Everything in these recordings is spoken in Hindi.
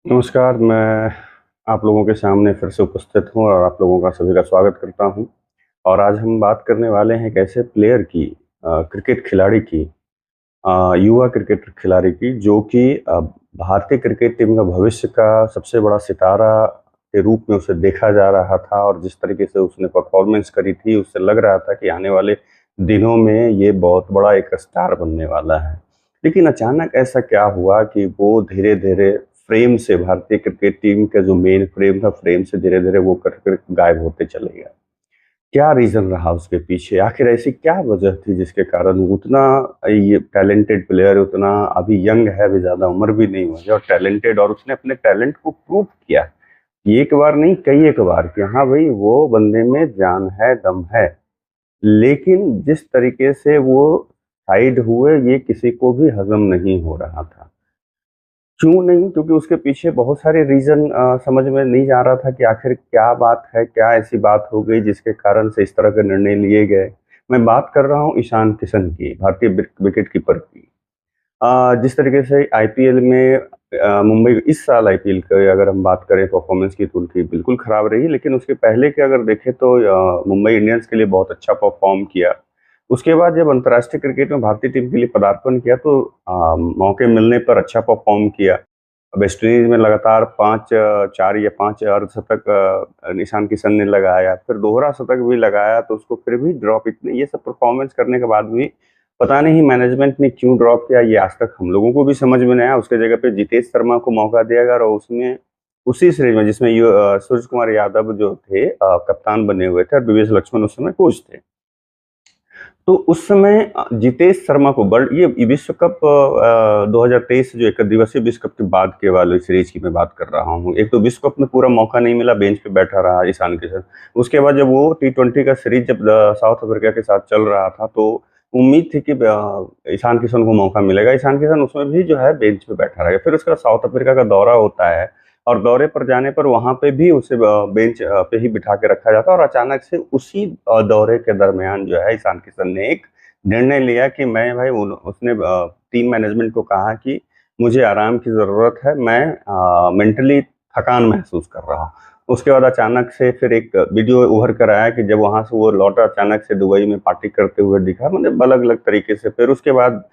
नमस्कार, मैं आप लोगों के सामने फिर से उपस्थित हूँ और आप लोगों का सभी का स्वागत करता हूँ। और आज हम बात करने वाले हैं एक ऐसे प्लेयर की क्रिकेट खिलाड़ी की, युवा क्रिकेट खिलाड़ी की जो कि भारतीय क्रिकेट टीम का भविष्य का सबसे बड़ा सितारा के रूप में उसे देखा जा रहा था और जिस तरीके से उसने परफ़ॉर्मेंस करी थी, उससे लग रहा था कि आने वाले दिनों में ये बहुत बड़ा एक स्टार बनने वाला है। लेकिन अचानक ऐसा क्या हुआ कि वो धीरे-धीरे फ्रेम से भारतीय क्रिकेट टीम का जो मेन फ्रेम था, फ्रेम से धीरे-धीरे वो कर कर गायब होते चले गया। क्या रीज़न रहा उसके पीछे? आखिर ऐसी क्या वजह थी जिसके कारण वो उतना ये टैलेंटेड प्लेयर उतना अभी यंग है, अभी ज़्यादा उम्र भी नहीं हुई है और टैलेंटेड और उसने अपने टैलेंट को प्रूव किया। एक बार नहीं कई एक बार कि हाँ भाई वो बंदे में जान है, दम है। लेकिन जिस तरीके से वो साइड हुए ये किसी को भी हज़म नहीं हो रहा था। क्यों नहीं? क्योंकि उसके पीछे बहुत सारे रीज़न समझ में नहीं आ रहा था कि आखिर क्या बात है, क्या ऐसी बात हो गई जिसके कारण से इस तरह के निर्णय लिए गए। मैं बात कर रहा हूँ ईशान किशन की, भारतीय विकेट कीपर की। जिस तरीके से आईपीएल में मुंबई इस साल आईपीएल की अगर हम बात करें परफॉर्मेंस की तो उनकी बिल्कुल खराब रही, लेकिन उसके पहले के अगर देखें तो मुंबई इंडियंस के लिए बहुत अच्छा परफॉर्म किया। उसके बाद जब अंतर्राष्ट्रीय क्रिकेट में भारतीय टीम के लिए पदार्पण किया तो मौके मिलने पर अच्छा परफॉर्म किया। वेस्ट इंडीज में लगातार 4 या 5 अर्धशतक ईशान किशन ने लगाया, फिर दोहरा शतक भी लगाया तो उसको फिर भी ड्रॉप इतने ये सब परफॉर्मेंस करने के बाद भी पता नहीं मैनेजमेंट ने क्यों ड्रॉप किया ये आज तक हम लोगों को भी समझ में नहीं आया। उसके जगह पे जितेश शर्मा को मौका दिया गया और उसमें उसी सीरीज में जिसमें सूर्य कुमार यादव जो थे कप्तान बने हुए थे और विवेक लक्ष्मण उस समय कोच थे। तो उस समय जितेश शर्मा को वर्ल्ड ये विश्व कप 2023 जो एक दिवसीय विश्व कप के बाद के वाली सीरीज की मैं बात कर रहा हूँ। एक तो विश्व कप में पूरा मौका नहीं मिला, बेंच पे बैठा रहा ईशान किशन। उसके बाद जब वो टी20 का सीरीज जब साउथ अफ्रीका के साथ चल रहा था तो उम्मीद थी कि ईशान किशन को मौका मिलेगा। ईशान किशन उसमें भी जो है बेंच पे बैठा रहेगा। फिर उसका साउथ अफ्रीका का दौरा होता है और दौरे पर जाने पर वहाँ पे भी उसे बेंच पे ही बिठा के रखा जाता है और अचानक से उसी दौरे के दरमियान जो है ईशान किशन ने एक निर्णय लिया कि मैं भाई उसने टीम मैनेजमेंट को कहा कि मुझे आराम की ज़रूरत है, मैं मेंटली थकान महसूस कर रहा हूँ। उसके बाद अचानक से फिर एक वीडियो उभर कर आया कि जब वहाँ से वो लौटा अचानक से दुबई में पार्टी करते हुए दिखा, मतलब अलग-अलग तरीके से। फिर उसके बाद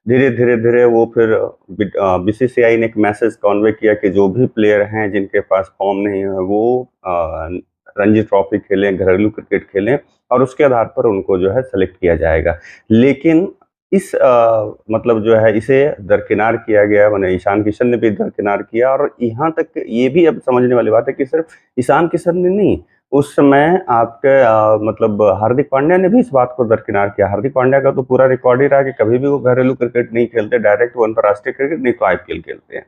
धीरे-धीरे वो फिर बीसीसीआई ने एक मैसेज कन्वे किया कि जो भी प्लेयर हैं जिनके पास फॉर्म नहीं है वो रणजी ट्रॉफी खेलें, घरेलू क्रिकेट खेलें और उसके आधार पर उनको जो है सेलेक्ट किया जाएगा। लेकिन इस मतलब जो है इसे दरकिनार किया गया, माने ईशान किशन ने भी दरकिनार किया और यहाँ तक ये भी अब समझने वाली बात है कि सिर्फ ईशान किशन ने नहीं, उस समय आपके मतलब हार्दिक पांड्या ने भी इस बात को दरकिनार किया। हार्दिक पांड्या का तो पूरा रिकॉर्ड ही रहा कि कभी भी वो घरेलू क्रिकेट नहीं खेलते, डायरेक्ट वो अंतर्राष्ट्रीय क्रिकेट नहीं तो आईपीएल खेलते हैं।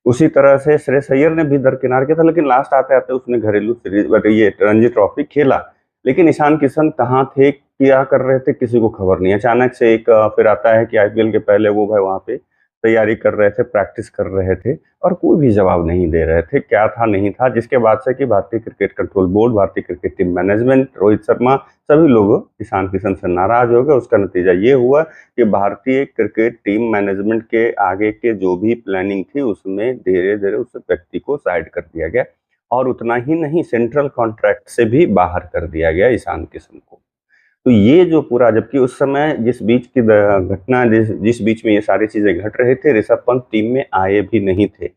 उसी तरह से श्रेयस अय्यर ने भी दरकिनार किया था, लेकिन लास्ट आते-आते उसने घरेलू सीरीज बट ये रणजी ट्रॉफी खेला। लेकिन ईशान किशन कहाँ थे, क्या कर रहे थे, किसी को खबर नहीं। अचानक से एक फिर आता है कि आईपीएल के पहले वो भाई वहाँ पे तैयारी कर रहे थे, प्रैक्टिस कर रहे थे और कोई भी जवाब नहीं दे रहे थे, क्या था, नहीं था। जिसके बाद से कि भारतीय क्रिकेट कंट्रोल बोर्ड, भारतीय cricket team management, Rohit Sharma, सभी लोग ईशान किशन से नाराज़ हो गए। उसका नतीजा ये हुआ कि भारतीय क्रिकेट टीम मैनेजमेंट के आगे के जो भी प्लानिंग थी उसमें धीरे-धीरे उस व्यक्ति को साइड कर दिया गया और उतना ही नहीं सेंट्रल कॉन्ट्रैक्ट से भी बाहर कर दिया गया ईशान किशन को। तो ये जो पूरा जबकि उस समय जिस बीच की घटना जिस जिस बीच में ये सारी चीज़ें घट रहे थे, ऋषभ पंत टीम में आए भी नहीं थे।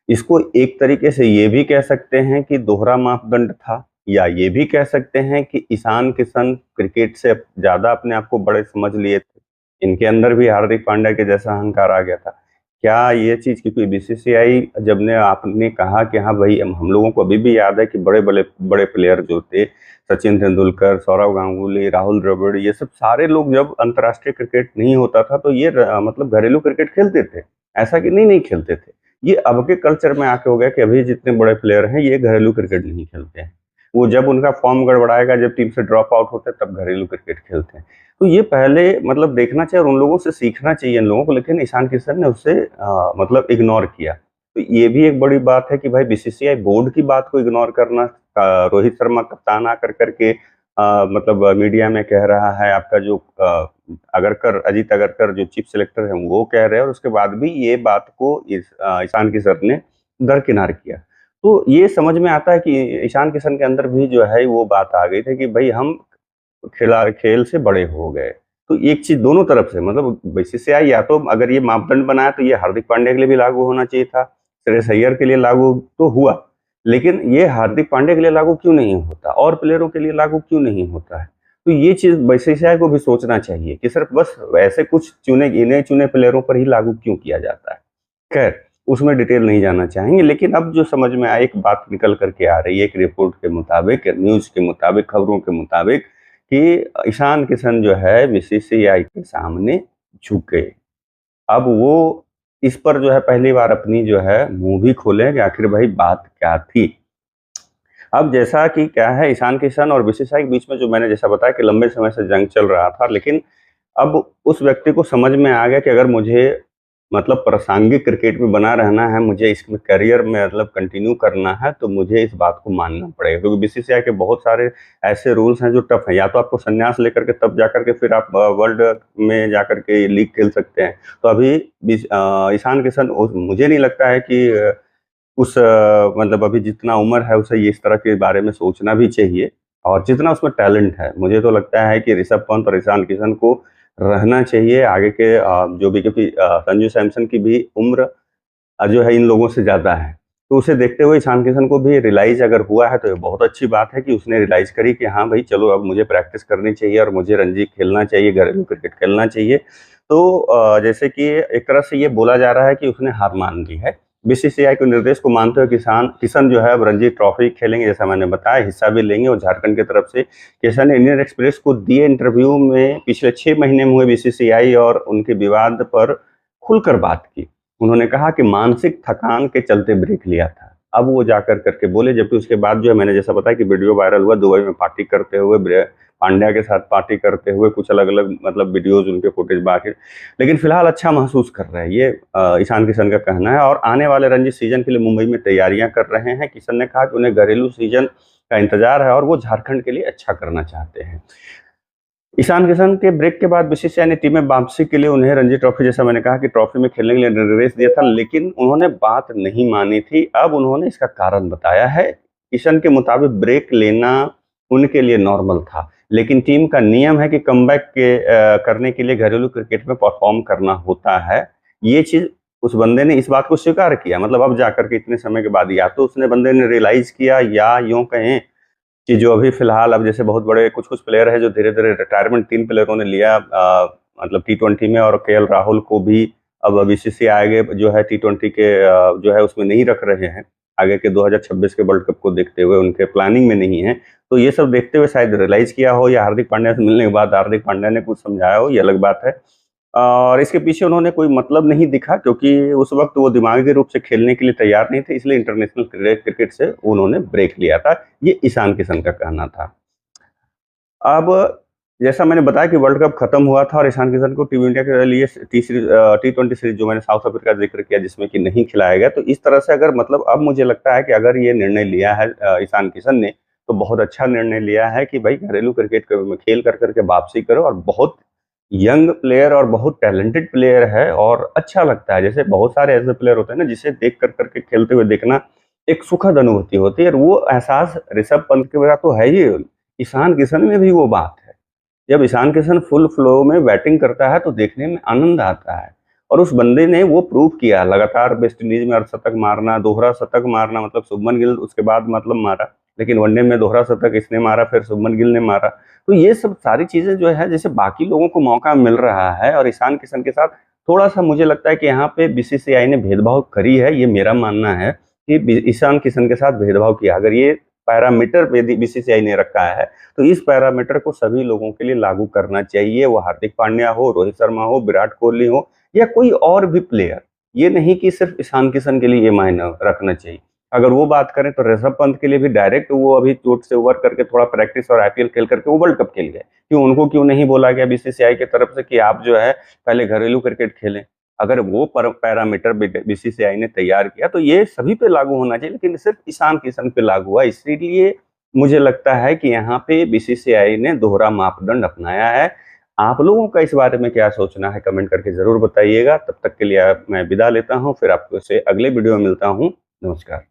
इसको एक तरीके से ये भी कह सकते हैं कि दोहरा मापदंड था या ये भी कह सकते हैं कि ईशान किशन क्रिकेट से ज़्यादा अपने आप को बड़े समझ लिए थे। इनके अंदर भी हार्दिक पांड्या के जैसा अहंकार आ गया था। क्या ये चीज़ क्योंकि बीसीसीआई जब ने आपने कहा कि हाँ भाई हम लोगों को अभी भी याद है कि बड़े प्लेयर जो थे सचिन तेंदुलकर, सौरव गांगुली, राहुल द्रविड़ ये सब सारे लोग जब अंतर्राष्ट्रीय क्रिकेट नहीं होता था तो ये मतलब घरेलू क्रिकेट खेलते थे। ऐसा कि नहीं खेलते थे। ये अब के कल्चर में आके हो गया कि अभी जितने बड़े प्लेयर हैं ये घरेलू क्रिकेट नहीं खेलते हैं। वो जब उनका फॉर्म गड़बड़ाएगा, जब टीम से ड्रॉप आउट होते हैं तब घरेलू क्रिकेट खेलते हैं। तो ये पहले मतलब देखना चाहिए और उन लोगों से सीखना चाहिए इन लोगों को, लेकिन ईशान किशन ने उसे मतलब इग्नोर किया। तो ये भी एक बड़ी बात है कि भाई बीसीसीआई बोर्ड की बात को इग्नोर करना, रोहित शर्मा कप्तान आकर करके मतलब मीडिया में कह रहा है आपका जो अजीत अगरकर जो चीफ सेलेक्टर हैं वो कह रहे हैं और उसके बाद भी ये बात को ईशान किशन ने दरकिनार किया। तो ये समझ में आता है कि ईशान किशन के अंदर भी जो है वो बात आ गई थी कि भाई हम खेल से बड़े हो गए। तो एक चीज़ दोनों तरफ से, मतलब बीसीसीआई या तो अगर ये मापदंड बनाया तो ये हार्दिक पांड्या के लिए भी लागू होना चाहिए था, श्रेयस अय्यर के लिए लागू तो हुआ, लेकिन ये हार्दिक पांड्या के लिए लागू क्यों नहीं होता और प्लेयरों के लिए लागू क्यों नहीं होता है? तो ये चीज़ बीसीसीआई को भी सोचना चाहिए कि सिर्फ बस ऐसे कुछ गिने-चुने प्लेयरों पर ही लागू क्यों किया जाता है। खैर, उसमें डिटेल नहीं जाना चाहेंगे, लेकिन अब जो समझ में आया, एक बात निकल कर के आ रही है, एक रिपोर्ट के मुताबिक, न्यूज़ के मुताबिक, खबरों के मुताबिक कि ईशान किशन जो है बीसीसीआई के सामने झुके। अब वो इस पर जो है पहली बार अपनी जो है मुँह भी खोले कि आखिर भाई बात क्या थी? अब जैसा कि क्या है, ईशान किशन और बीसीसीआई के बीच में जो मैंने जैसा बताया कि लंबे समय से जंग चल रहा था, लेकिन अब उस व्यक्ति को समझ में आ गया कि अगर मुझे मतलब प्रासंगिक क्रिकेट में बना रहना है, मुझे इसमें करियर में मतलब कंटिन्यू करना है, तो मुझे इस बात को मानना पड़ेगा, क्योंकि बीसीसीआई के बहुत सारे ऐसे रूल्स हैं जो टफ हैं। या तो आपको संन्यास लेकर के तब जाकर के फिर आप वर्ल्ड में जाकर के लीग खेल सकते हैं। तो अभी ईशान किशन मुझे नहीं लगता है कि मतलब अभी जितना उम्र है उसे ये इस तरह के बारे में सोचना भी चाहिए, और जितना उसमें टैलेंट है, मुझे तो लगता है कि ऋषभ पंत और ईशान किशन को रहना चाहिए आगे के जो भी, क्योंकि संजू सैमसन की भी उम्र जो है इन लोगों से ज़्यादा है। तो उसे देखते हुए ईशान किशन को भी रियलाइज़ अगर हुआ है तो ये बहुत अच्छी बात है कि उसने रियलाइज़ करी कि हाँ भाई चलो, अब मुझे प्रैक्टिस करनी चाहिए और मुझे रणजी खेलना चाहिए, घरेलू क्रिकेट खेलना चाहिए। तो जैसे कि एक तरह से ये बोला जा रहा है कि उसने हार मान ली है। बीसीसीआई के निर्देश को मानते हुए किशन जो है अब रणजी ट्रॉफी खेलेंगे, जैसा मैंने बताया, हिस्सा भी लेंगे। और झारखंड की तरफ से किशन ने इंडियन एक्सप्रेस को दिए इंटरव्यू में पिछले 6 महीने में हुए बीसीसीआई और उनके विवाद पर खुलकर बात की। उन्होंने कहा कि मानसिक थकान के चलते ब्रेक लिया था। अब वो जाकर करके बोले, जबकि उसके बाद जो है मैंने जैसा बताया कि वीडियो वायरल हुआ दुबई में पार्टी करते हुए, पांड्या के साथ पार्टी करते हुए, कुछ अलग-अलग मतलब वीडियोज़ उनके फुटेज बाकी। लेकिन फिलहाल अच्छा महसूस कर रहे हैं, ये ईशान किशन का कहना है, और आने वाले रणजी सीजन के लिए मुंबई में तैयारियां कर रहे हैं। किशन ने कहा कि उन्हें घरेलू सीजन का इंतजार है और वो झारखंड के लिए अच्छा करना चाहते हैं। ईशान किशन के ब्रेक के बाद बीसीसीआई ने टीम में वापसी के लिए उन्हें रणजी ट्रॉफी, जैसा मैंने कहा कि ट्रॉफी में खेलने के लिए निर्देश दिया था, लेकिन उन्होंने बात नहीं मानी थी। अब उन्होंने इसका कारण बताया है। किशन के मुताबिक ब्रेक लेना उनके लिए नॉर्मल था, लेकिन टीम का नियम है कि कमबैक करने के लिए घरेलू क्रिकेट में परफॉर्म करना होता है। ये चीज़ उस बंदे ने इस बात को स्वीकार किया, मतलब अब जाकर के इतने समय के बाद या तो उसने बंदे ने रियलाइज़ किया, या यूँ कहें कि जो अभी फिलहाल अब जैसे बहुत बड़े कुछ-कुछ प्लेयर हैं जो धीरे-धीरे रिटायरमेंट 3 प्लेयरों ने लिया, मतलब टी20 में, और केएल राहुल को भी अब बीसीसीआई आगे जो है टी20 के जो है उसमें नहीं रख रहे हैं। आगे के 2026 के वर्ल्ड कप को देखते हुए उनके प्लानिंग में नहीं है। तो ये सब देखते हुए शायद रियलाइज़ किया हो, या हार्दिक पांड्या से मिलने के बाद हार्दिक पांड्या ने कुछ समझाया हो, ये अलग बात है। और इसके पीछे उन्होंने कोई मतलब नहीं दिखा, क्योंकि उस वक़्त वो दिमागी रूप से खेलने के लिए तैयार नहीं थे, इसलिए इंटरनेशनल क्रिकेट से उन्होंने ब्रेक लिया था। ये ईशान किशन का कहना था। अब जैसा मैंने बताया कि वर्ल्ड कप खत्म हुआ था और ईशान किशन को टीम इंडिया के लिए टी20 सीरीज़ जो मैंने साउथ अफ्रीका का ज़िक्र किया, जिसमें कि नहीं खिलाया गया। तो इस तरह से अगर मतलब अब मुझे लगता है कि अगर ये निर्णय लिया है ईशान किशन ने, तो बहुत अच्छा निर्णय लिया है कि भाई घरेलू क्रिकेट में खेल कर के वापसी करो। और बहुत यंग प्लेयर और बहुत टैलेंटेड प्लेयर है, और अच्छा लगता है। जैसे बहुत सारे ऐसे प्लेयर होते हैं ना, जिसे देख कर के खेलते हुए देखना एक सुखद अनुभूति होती है, और वो एहसास ऋषभ पंत के वजह तो है ही, ईशान किशन में भी वो बात है। जब ईशान किशन फुल फ्लो में बैटिंग करता है तो देखने में आनंद आता है, और उस बंदे ने वो प्रूव किया। लगातार वेस्ट इंडीज में अर्धशतक मारना, दोहरा शतक मारना, मतलब शुभमन गिल उसके बाद मतलब मारा, लेकिन वनडे में दोहरा शतक इसने मारा, फिर शुभमन गिल ने मारा। तो ये सब सारी चीजें जो है, जैसे बाकी लोगों को मौका मिल रहा है, और ईशान किशन के साथ थोड़ा सा मुझे लगता है कि यहाँ पे बीसीसीआई ने भेदभाव करी है। ये मेरा मानना है कि ईशान किशन के साथ भेदभाव किया। अगर ये पैरामीटर बीसीसीआई ने रखा है, तो इस पैरामीटर को सभी लोगों के लिए लागू करना चाहिए। वो हार्दिक पांड्या हो, रोहित शर्मा हो, विराट कोहली हो, या कोई और भी प्लेयर। ये नहीं कि सिर्फ ईशान किशन के लिए ये मायने रखना चाहिए। अगर वो बात करें तो ऋषभ पंत के लिए भी डायरेक्ट वो अभी चोट से उबर करके थोड़ा प्रैक्टिस और आईपीएल खेल करके वो वर्ल्ड कप खेल गए। क्यों उनको क्यों नहीं बोला गया बीसीसीआई की तरफ से कि आप जो है पहले घरेलू क्रिकेट खेलें? अगर वो पैरामीटर बीसीसीआई ने तैयार किया तो ये सभी पे लागू होना चाहिए, लेकिन सिर्फ ईशान किशन पे लागू हुआ। इसीलिए मुझे लगता है कि यहाँ पे बीसीसीआई ने दोहरा मापदंड अपनाया है। आप लोगों का इस बारे में क्या सोचना है, कमेंट करके ज़रूर बताइएगा। तब तक के लिए मैं विदा लेता हूँ, फिर आपको से अगले वीडियो में मिलता हूँ। नमस्कार।